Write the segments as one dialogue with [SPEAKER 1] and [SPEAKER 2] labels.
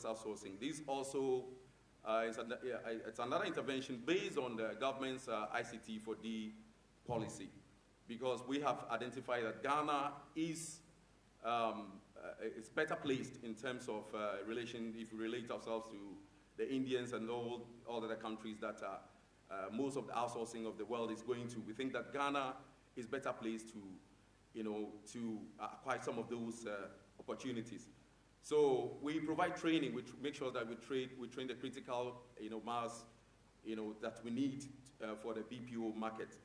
[SPEAKER 1] employers outsourcing. This also it's another intervention based on the government's ICT for D policy, because we have identified that Ghana is better placed in terms of relation, if we relate ourselves to the Indians and all other countries that most of the outsourcing of the world is going to. We think that Ghana is better placed to acquire some of those opportunities. So we provide training, which make sure that we train the critical mass that we need for the BPO market.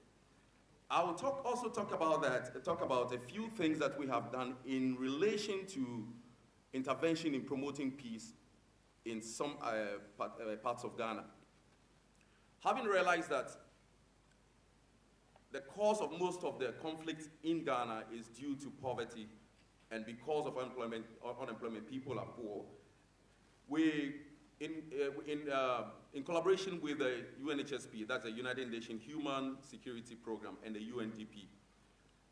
[SPEAKER 1] I will also talk about a few things that we have done in relation to intervention in promoting peace in some parts of Ghana. Having realized that the cause of most of the conflicts in Ghana is due to poverty, and because of unemployment, people are poor. We, in collaboration with the UNHSP, that's the United Nations Human Security Program, and the UNDP,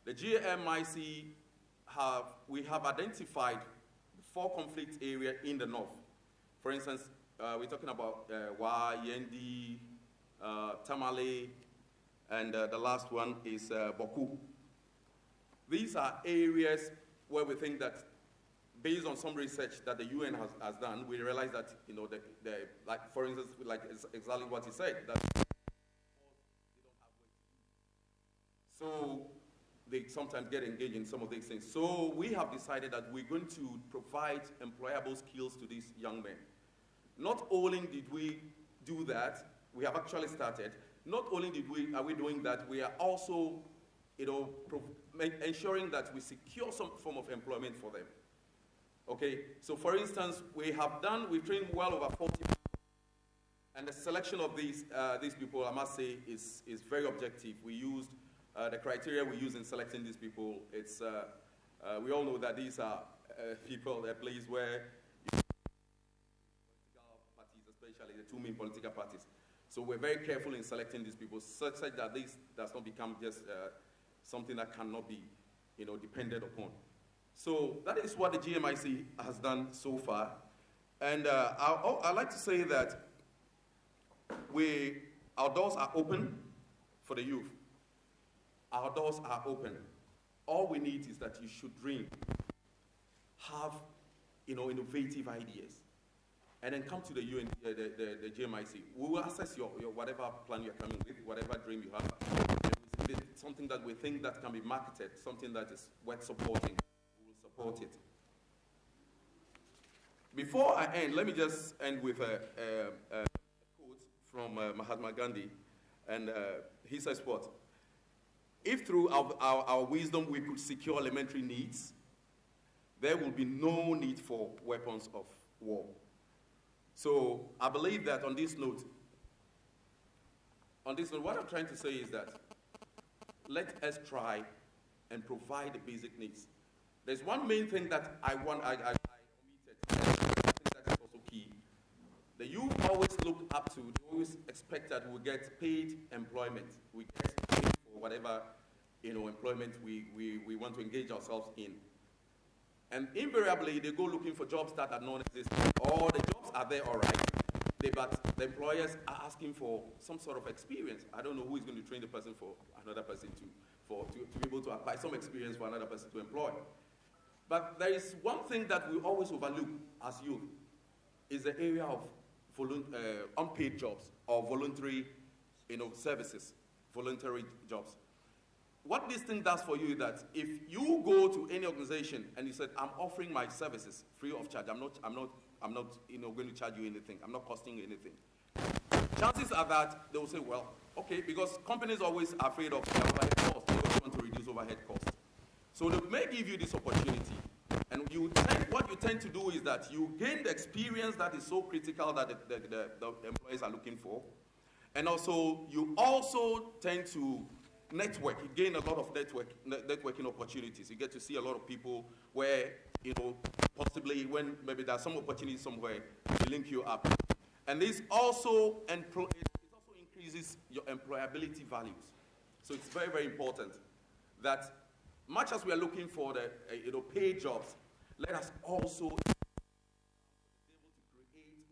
[SPEAKER 1] the GMIC we have identified 4 conflict areas in the north. For instance, we're talking about Wa, Yendi, Tamale, and the last one is Boku. These are areas where we think that, based on some research that the UN has done, we realize that, like, for instance, like exactly what he said, that they don't have work to do. So they sometimes get engaged in some of these things. So we have decided that we're going to provide employable skills to these young men. Not only did we do that, we have actually started. Not only are we doing that, we are also, ensuring that we secure some form of employment for them. Okay, so for instance, we've trained well over 40 people, and the selection of these people, I must say, is very objective. We used the criteria we use in selecting these people. It's we all know that these are people, a place where political parties, especially the 2 main political parties. So we're very careful in selecting these people, such that this does not become just something that cannot be, depended upon. So that is what the GMIC has done so far. And I'd like to say that our doors are open for the youth. Our doors are open. All we need is that you should dream, have, innovative ideas, and then come to the GMIC. We will assess your whatever plan you're coming with, whatever dream you have. And if it's something that we think that can be marketed, something that is worth supporting, we will support it. Before I end, let me just end with a quote from Mahatma Gandhi, and he says what? If through our wisdom we could secure elementary needs, there will be no need for weapons of war. So I believe that on this note, what I'm trying to say is that let us try and provide the basic needs. There's one main thing that I omitted. I think that is also key. The youth always look up to, they always expect that we'll get paid employment. We get paid for whatever employment we want to engage ourselves in. And invariably, they go looking for jobs that are non-existent. Or the jobs are there, all right, but the employers are asking for some sort of experience. I don't know who is going to train the person for another person to be able to apply some experience for another person to employ. But there is one thing that we always overlook as youth, is the area of unpaid jobs or voluntary services, voluntary jobs. What this thing does for you is that if you go to any organization and you said, I'm offering my services free of charge, I'm not going to charge you anything, I'm not costing you anything. Chances are that they will say, well, okay, because companies always are afraid of their overhead costs. They always want to reduce overhead costs. So they may give you this opportunity. And what you tend to do is that you gain the experience that is so critical that the employees are looking for. And also, you also tend to network. You gain a lot of networking opportunities. You get to see a lot of people where, possibly when maybe there's some opportunity somewhere, they link you up. And this also, increases your employability values. So it's very, very important that much as we are looking for the paid jobs, let us also be able to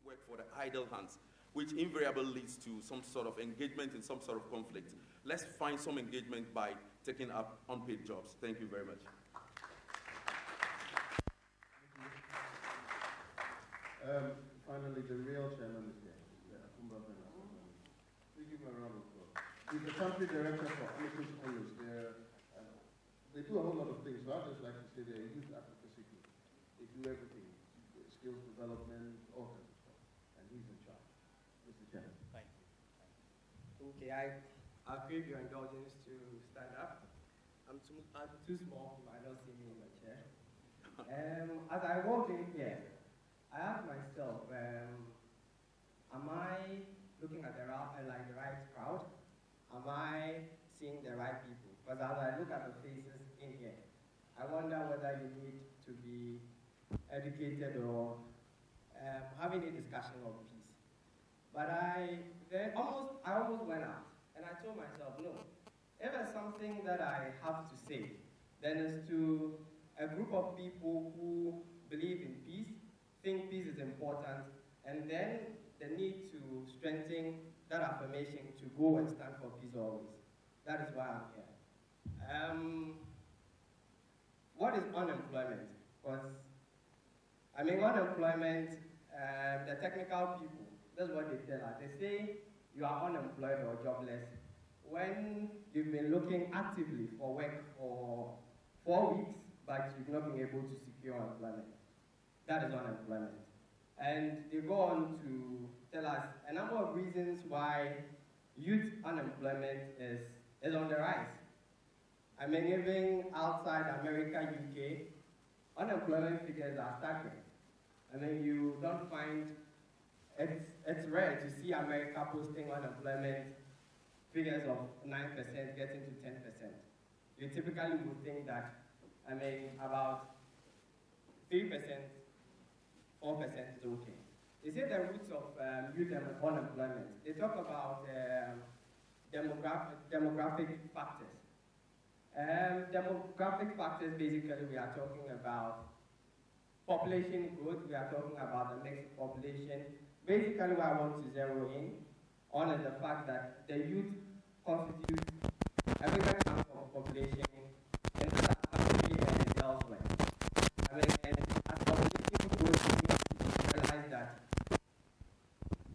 [SPEAKER 1] work for the idle hands, which invariably leads to some sort of engagement in some sort of conflict. Let's find some engagement by taking up unpaid jobs. Thank you very much.
[SPEAKER 2] Finally, the real chairman is here. Please give him a round of applause. He's the country director for Amicus Onlus. They do a whole lot of things, so I'd just like to say they're a youth advocacy group. They do everything, skills development, all kinds of stuff. And he's in charge. Mr. Chairman.
[SPEAKER 3] Thank you. Okay, I crave your indulgence to stand up. I'm too small, you might not see me in my chair. As I walked in here, I asked myself, am I looking at the right crowd? Am I seeing the right people? Because as I look at the faces in here, I wonder whether you need to be educated or having a discussion of peace. But I almost went out, and I told myself, no, if there's something that I have to say, then it's to a group of people who believe in peace, think peace is important, and then the need to strengthen that affirmation to go and stand for peace always. That is why I'm here. What is unemployment? Because, unemployment, the technical people, that's what they tell us. They say you are unemployed or jobless when you've been looking actively for work for 4 weeks, but you've not been able to secure employment. That is unemployment. And they go on to tell us a number of reasons why youth unemployment is on the rise. Even outside America, UK, unemployment figures are staggering. You don't find, it's rare to see America posting unemployment figures of 9% getting to 10%. You typically would think that, about 3%, 4% is okay. They say the roots of youth unemployment. They talk about demographic factors. Demographic factors, basically, we are talking about population growth, we are talking about the mixed population. Basically, what I want to zero in on is the fact that the youth constitute a bigger chunk of population in South Africa and elsewhere. And as population grows, we realize that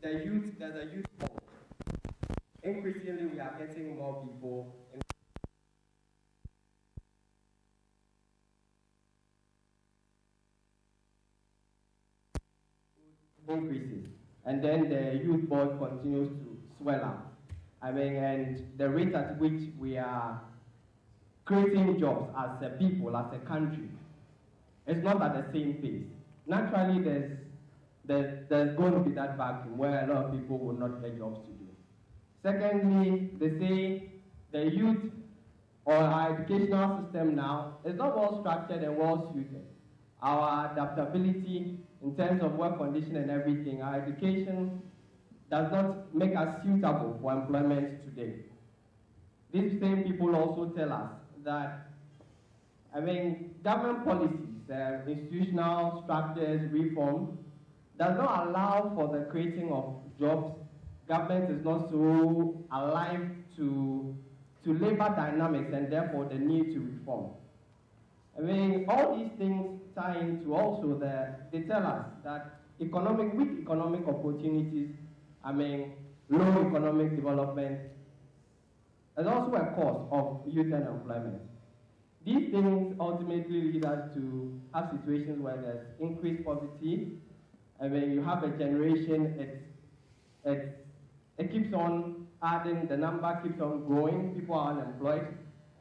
[SPEAKER 3] there's a youth pool. Increasingly, we are getting more people increases, and then the youth board continues to swell up. And the rate at which we are creating jobs as a people, as a country, is not at the same pace. Naturally, there's going to be that vacuum where a lot of people will not get jobs to do. Secondly, they say the youth or our educational system now is not well structured and well suited. Our adaptability in terms of work condition and everything, our education does not make us suitable for employment today. These same people also tell us that, government policies, institutional structures, reform, does not allow for the creating of jobs. Government is not so alive to labor dynamics and therefore the need to reform. All these things tie into also they tell us that weak economic opportunities, low economic development, is also a cause of youth unemployment. These things ultimately lead us to have situations where there's increased poverty. You have a generation, it keeps on adding, the number keeps on growing, people are unemployed.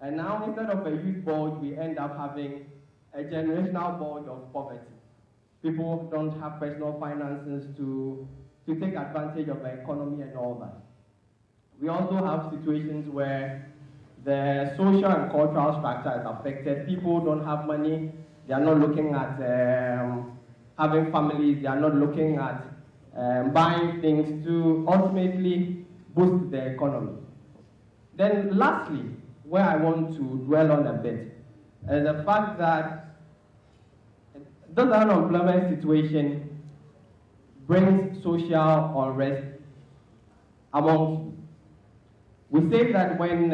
[SPEAKER 3] And now, instead of a youth bulge, we end up having a generational bulge of poverty. People don't have personal finances to take advantage of the economy and all that. We also have situations where the social and cultural structure is affected. People don't have money. They are not looking at having families. They are not looking at buying things to ultimately boost the economy. Then lastly, where I want to dwell on a bit, is the fact that this unemployment situation brings social unrest amongst you. We say that when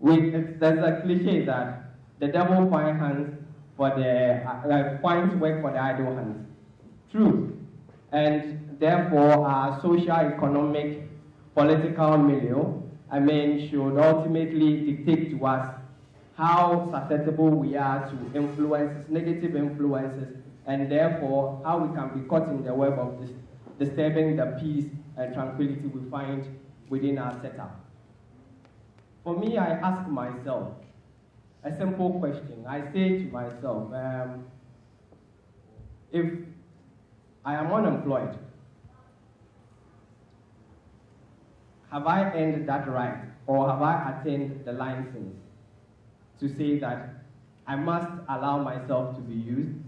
[SPEAKER 3] there's a cliche that the devil finds hands for the finds work for the idle hands. True, and therefore our socio-economic political milieu, should ultimately dictate to us how susceptible we are to influences, negative influences, and therefore how we can be caught in the web of disturbing the peace and tranquility we find within our setup. For me, I ask myself a simple question. I say to myself, if I am unemployed, have I earned that right, or have I attained the license to say that I must allow myself to be used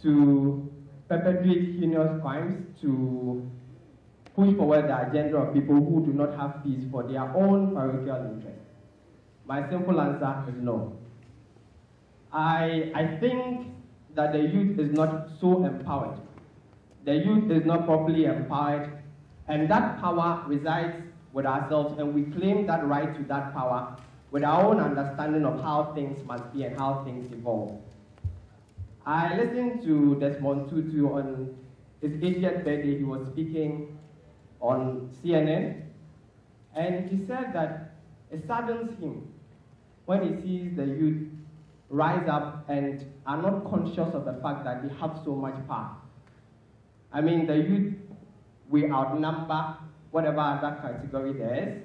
[SPEAKER 3] to perpetrate heinous crimes, to push forward the agenda of people who do not have peace for their own parochial interests? My simple answer is no. I think that the youth is not so empowered. The youth is not properly empowered, and that power resides with ourselves, and we claim that right to that power with our own understanding of how things must be and how things evolve. I listened to Desmond Tutu on his 80th birthday. He was speaking on CNN, and he said that it saddens him when he sees the youth rise up and are not conscious of the fact that they have so much power. The youth, we outnumber whatever other category there is.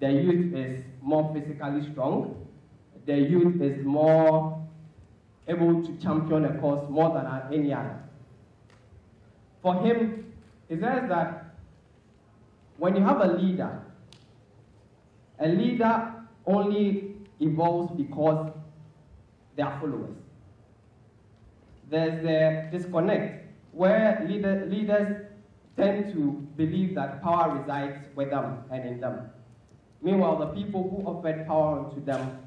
[SPEAKER 3] The youth is more physically strong. The youth is more able to champion a cause more than any other. For him, he says that when you have a leader only evolves because they are followers. There's a disconnect where leaders tend to believe that power resides with them and in them. Meanwhile, the people who offered power to them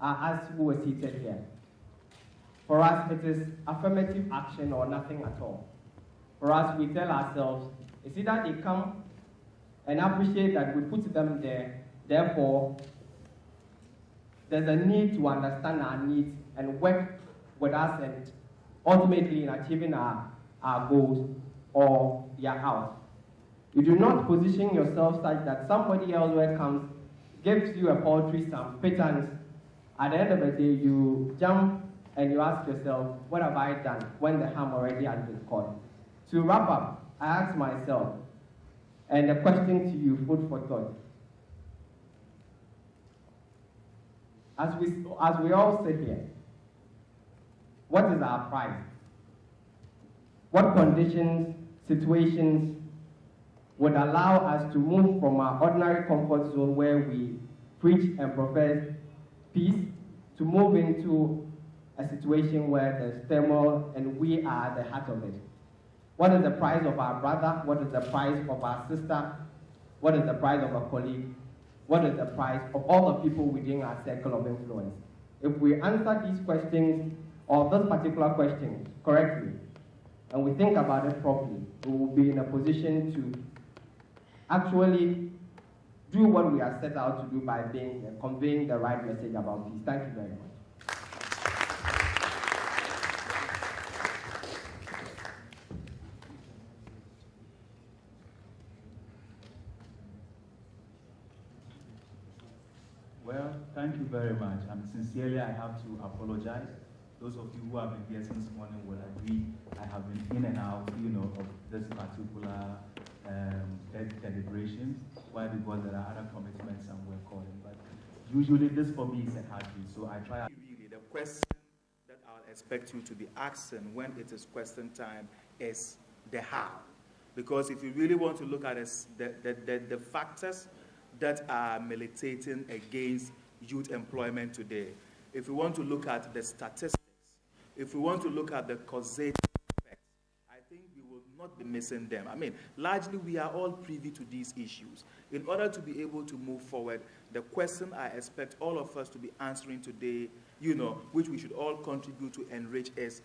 [SPEAKER 3] are us who are seated here. For us, it is affirmative action or nothing at all. For us, we tell ourselves, it's either they come and appreciate that we put them there, therefore, there's a need to understand our needs and work with us and ultimately in achieving our goals, or they are out. You do not position yourself such that somebody elsewhere comes, gives you a paltry sum, pittance. At the end of the day, you jump and you ask yourself, what have I done when the harm already has been caused? To wrap up, I ask myself, and a question to you, food for thought. As we all sit here, what is our prize? What conditions, situations would allow us to move from our ordinary comfort zone where we preach and profess peace to move into a situation where there's turmoil and we are the heart of it? What is the price of our brother? What is the price of our sister? What is the price of a colleague? What is the price of all the people within our circle of influence? If we answer these questions, or this particular question, correctly, and we think about it properly, we will be in a position to actually do what we are set out to do by conveying the right message about peace. Thank you very much.
[SPEAKER 4] Well, thank you very much. Sincerely, I have to apologize. Those of you who have been here since morning will agree I have been in and out, of this particular deliberations. Why? Because there are other commitments and we're calling. But usually this for me is a heartbeat, so I try.
[SPEAKER 5] Really, the question that I'll expect you to be asking when it is question time is the how. Because if you really want to look at the factors that are militating against youth employment today, if we want to look at the statistics, if we want to look at the causative effects, I think we will not be missing them. Largely we are all privy to these issues. In order to be able to move forward, the question I expect all of us to be answering today, which we should all contribute to enrich, is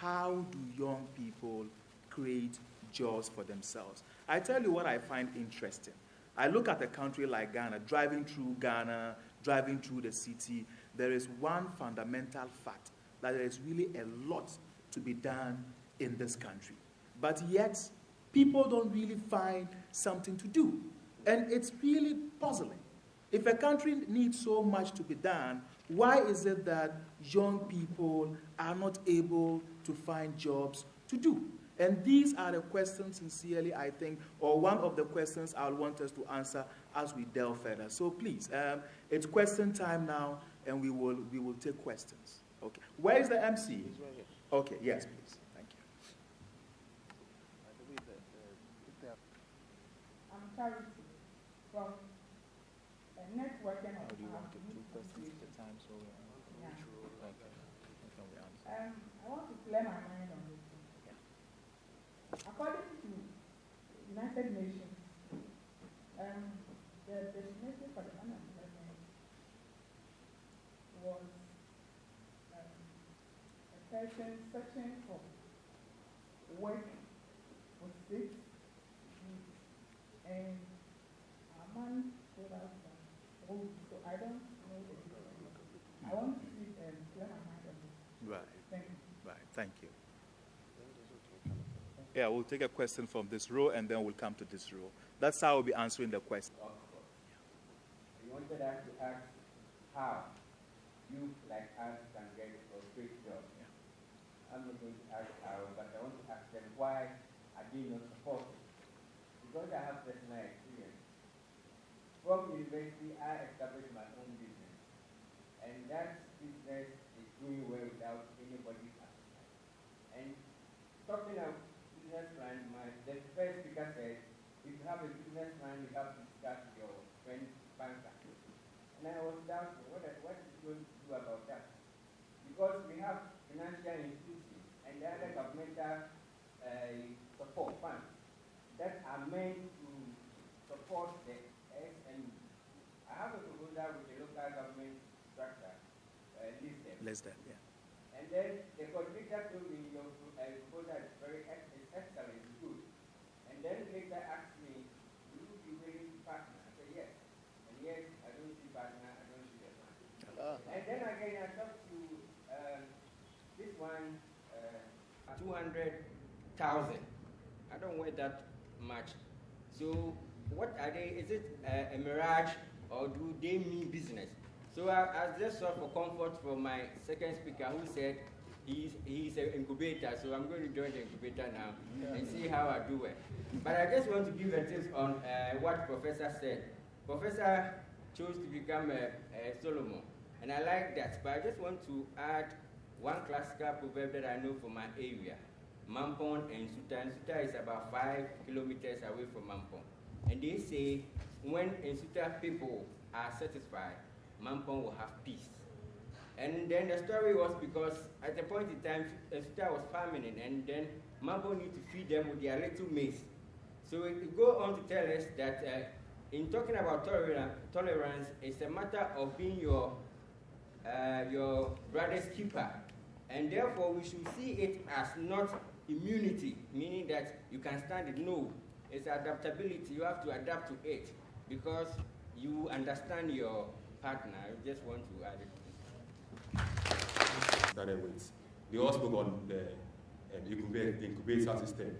[SPEAKER 5] how do young people create jobs for themselves? I tell you what I find interesting. I look at a country like Ghana, driving through the city, there is one fundamental fact, that there is really a lot to be done in this country. But yet, people don't really find something to do. And it's really puzzling. If a country needs so much to be done, why is it that young people are not able to find jobs to do? And these are the questions, sincerely, I think, or one of the questions I want us to answer as we delve further. So please, it's question time now, and we will take questions. Okay. Where is the MC?
[SPEAKER 6] He's right here.
[SPEAKER 5] Okay, yes, please. Thank you.
[SPEAKER 7] I'm Charity from networking of
[SPEAKER 5] Do you want to do two questions at a time? So
[SPEAKER 7] yeah.
[SPEAKER 5] Okay.
[SPEAKER 7] I want to clear my mind on this thing.
[SPEAKER 5] Yeah.
[SPEAKER 7] According to United Nations, the destination for the unemployment was a person searching for work for 6 weeks, and a man told us that, oh, so I don't know the difference. I want to see clear my mind on this.
[SPEAKER 5] Right.
[SPEAKER 7] Thank you.
[SPEAKER 5] Right. Thank you. Yeah, we'll take a question from this row, and then we'll come to this row. That's how we'll be answering the question.
[SPEAKER 8] We wanted us to ask how youth like us can get a great job.
[SPEAKER 5] Yeah.
[SPEAKER 8] I'm not going to ask how, but I want to ask them why are they not supported? Because I have personal experience. From university, I established my own business. And that business is doing well without anybody's assistance. And talking of business plan, the first speaker said, if you have a business plan, you have to discuss your friend's banker. And I was doubtful, what is he going to do about that? Because we have financial institutions and the other governmental support funds that are meant to support the SME. I have a proposal with the local government structure,
[SPEAKER 5] Less than, yeah.
[SPEAKER 8] and then the coordinator told me your proposal is very excellent, it's good. And then later asked me, will you be willing to partner? I said yes. And yes, I don't see partner, I don't see the plan. And then again I talked to this one.
[SPEAKER 6] 200,000. I don't weigh that much. So what are they? Is it a mirage, or do they mean business? So I just sought for comfort from my second speaker, who said he's an incubator. So I'm going to join the incubator now and see how I do it. But I just want to give a tips on what Professor said. Professor chose to become a Solomon, and I like that. But I just want to add one classical proverb that I know from my area. Mampong and Nsuta. Nsuta is about 5 kilometers away from Mampong. And they say when Nsuta people are satisfied, Mampong will have peace. And then the story was because at a point in time, Nsuta was famine, and then Mampong need to feed them with their little maize. So it go on to tell us that in talking about tolerance, it's a matter of being your brother's keeper. And therefore, we should see it as not immunity, meaning that you can stand it. No, it's adaptability. You have to adapt to it because you understand your partner. I just want to add it.
[SPEAKER 1] Started with. They all spoke on the incubator system.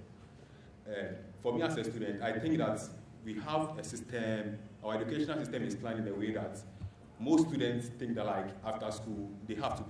[SPEAKER 1] For me as a student, I think that we have a system, our educational system is planned in a way that most students think that like after school, they have to